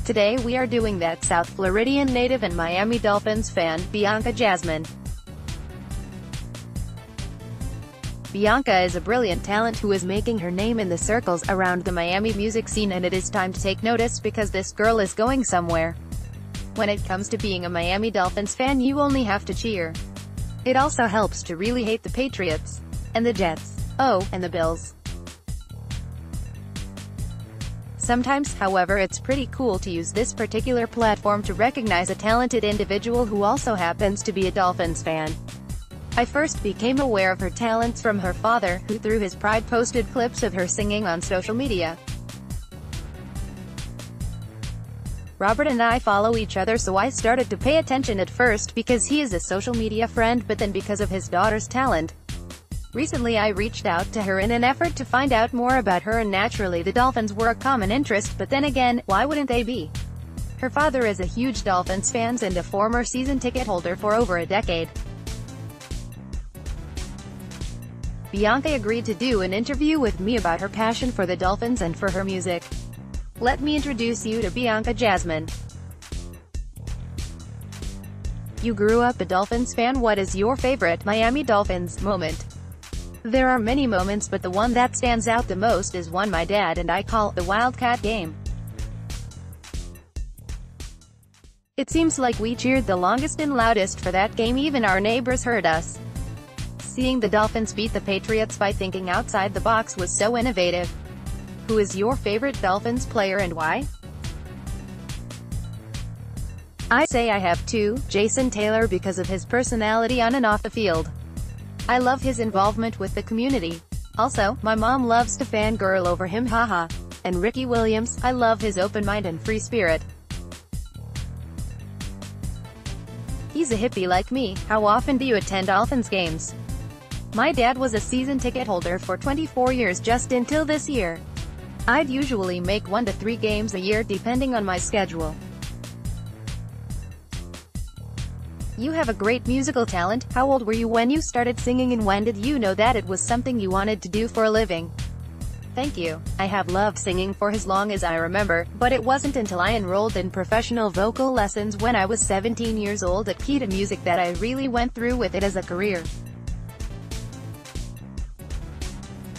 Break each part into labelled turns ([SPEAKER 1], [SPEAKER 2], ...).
[SPEAKER 1] Today we are doing that South Floridian native and Miami Dolphins fan, Bianca Jazmine. Bianca is a brilliant talent who is making her name in the circles around the Miami music scene, and it is time to take notice because this girl is going somewhere. When it comes to being a Miami Dolphins fan, you only have to cheer. It also helps to really hate the Patriots, and the Jets, and the Bills. Sometimes, however, it's pretty cool to use this particular platform to recognize a talented individual who also happens to be a Dolphins fan. I first became aware of her talents from her father, who through his pride posted clips of her singing on social media. Robert and I follow each other, so I started to pay attention at first because he is a social media friend, but then because of his daughter's talent. Recently I reached out to her in an effort to find out more about her, and naturally the Dolphins were a common interest, but then again, why wouldn't they be? Her father is a huge Dolphins fan and a former season ticket holder for over a decade. Bianca agreed to do an interview with me about her passion for the Dolphins and for her music. Let me introduce you to Bianca Jazmine. You grew up a Dolphins fan. What is your favorite Miami Dolphins moment? There are many moments, but the one that stands out the most is one my dad and I call the Wildcat game. It seems like we cheered the longest and loudest for that game, even our neighbors heard us. Seeing the Dolphins beat the Patriots by thinking outside the box was so innovative. Who is your favorite Dolphins player and why? I say I have two, Jason Taylor because of his personality on and off the field. I love his involvement with the community. Also, my mom loves to fangirl over him, haha. And Ricky Williams, I love his open mind and free spirit. He's a hippie like me. How often do you attend Dolphins games? My dad was a season ticket holder for 24 years just until this year. I'd usually make 1 to 3 games a year depending on my schedule. You have a great musical talent. How old were you when you started singing, and when did you know that it was something you wanted to do for a living? Thank you. I have loved singing for as long as I remember, but it wasn't until I enrolled in professional vocal lessons when I was 17 years old at Key to Music that I really went through with it as a career.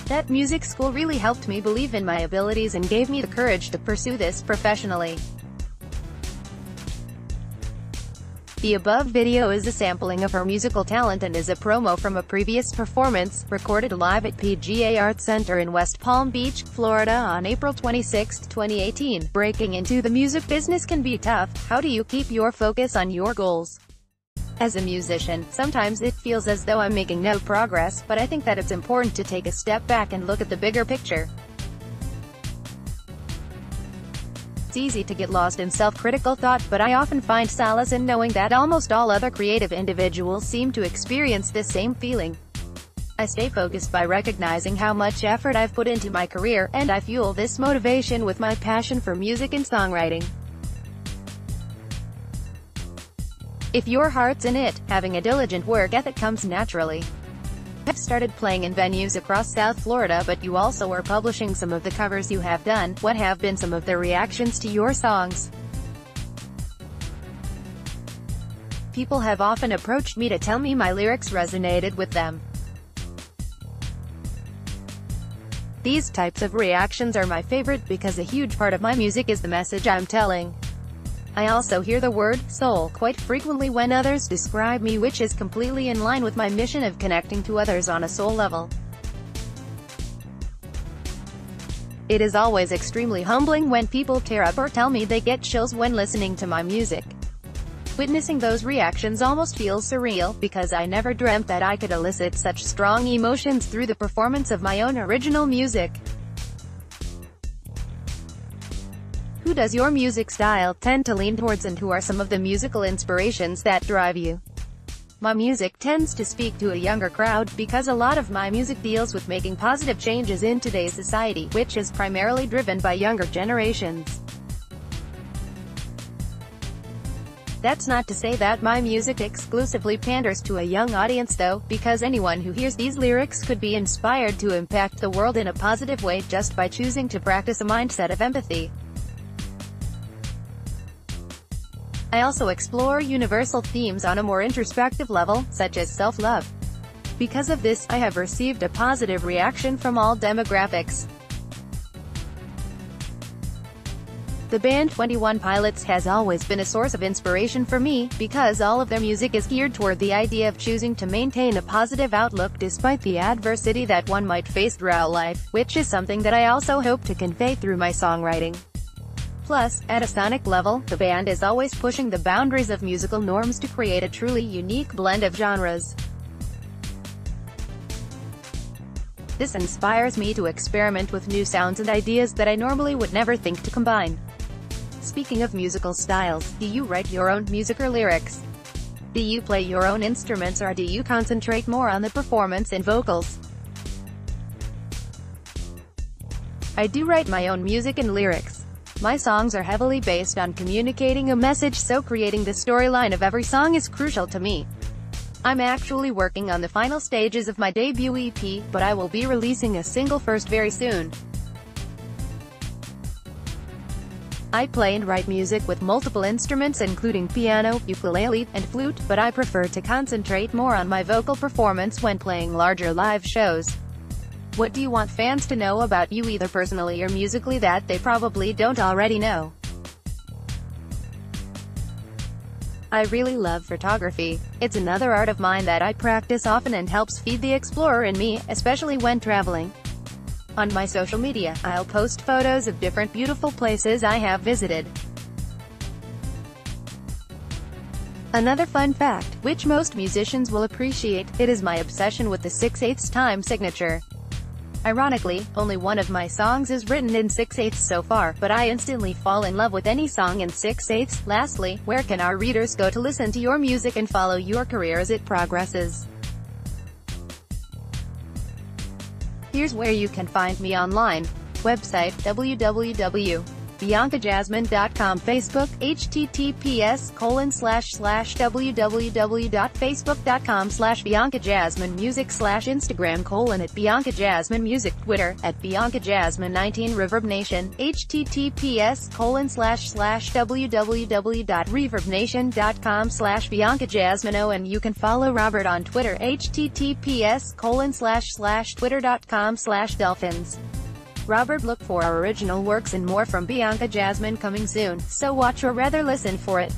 [SPEAKER 1] That music school really helped me believe in my abilities and gave me the courage to pursue this professionally. The above video is a sampling of her musical talent and is a promo from a previous performance, recorded live at PGA Arts Center in West Palm Beach, Florida on April 26, 2018. Breaking into the music business can be tough. How do you keep your focus on your goals? As a musician, sometimes it feels as though I'm making no progress, but I think that it's important to take a step back and look at the bigger picture. It's easy to get lost in self-critical thought, but I often find solace in knowing that almost all other creative individuals seem to experience this same feeling. I stay focused by recognizing how much effort I've put into my career, and I fuel this motivation with my passion for music and songwriting. If your heart's in it, having a diligent work ethic comes naturally. I've started playing in venues across South Florida, but you also are publishing some of the covers you have done. What have been some of the reactions to your songs? People have often approached me to tell me my lyrics resonated with them. These types of reactions are my favorite because a huge part of my music is the message I'm telling. I also hear the word soul quite frequently when others describe me, which is completely in line with my mission of connecting to others on a soul level. It is always extremely humbling when people tear up or tell me they get chills when listening to my music. Witnessing those reactions almost feels surreal, because I never dreamt that I could elicit such strong emotions through the performance of my own original music. Who does your music style tend to lean towards, and who are some of the musical inspirations that drive you? My music tends to speak to a younger crowd, because a lot of my music deals with making positive changes in today's society, which is primarily driven by younger generations. That's not to say that my music exclusively panders to a young audience though, because anyone who hears these lyrics could be inspired to impact the world in a positive way just by choosing to practice a mindset of empathy. I also explore universal themes on a more introspective level, such as self-love. Because of this, I have received a positive reaction from all demographics. The band 21 Pilots has always been a source of inspiration for me, because all of their music is geared toward the idea of choosing to maintain a positive outlook despite the adversity that one might face throughout life, which is something that I also hope to convey through my songwriting. Plus, at a sonic level, the band is always pushing the boundaries of musical norms to create a truly unique blend of genres. This inspires me to experiment with new sounds and ideas that I normally would never think to combine. Speaking of musical styles, do you write your own music or lyrics? Do you play your own instruments, or do you concentrate more on the performance and vocals? I do write my own music and lyrics. My songs are heavily based on communicating a message, so creating the storyline of every song is crucial to me. I'm actually working on the final stages of my debut EP, but I will be releasing a single first very soon. I play and write music with multiple instruments including piano, ukulele, and flute, but I prefer to concentrate more on my vocal performance when playing larger live shows. What do you want fans to know about you, either personally or musically, that they probably don't already know? I really love photography. It's another art of mine that I practice often and helps feed the explorer in me, especially when traveling. On my social media, I'll post photos of different beautiful places I have visited. Another fun fact, which most musicians will appreciate, it is my obsession with the 6/8 time signature. Ironically, only one of my songs is written in 6/8 so far, but I instantly fall in love with any song in 6/8. Lastly, where can our readers go to listen to your music and follow your career as it progresses? Here's where you can find me online. Website, www.biancajazmine.com. Facebook, https://www.facebook.com/Bianca Jazmine Music, /Instagram @Bianca Jazmine Music, Twitter @Bianca Jazmine 19, Reverb Nation, https://www.reverbnation.com/Bianca Jazmine, and you can follow Robert on Twitter, https://twitter.com/Dolphins. Robert, look for our original works and more from Bianca Jazmine coming soon, so watch or rather listen for it.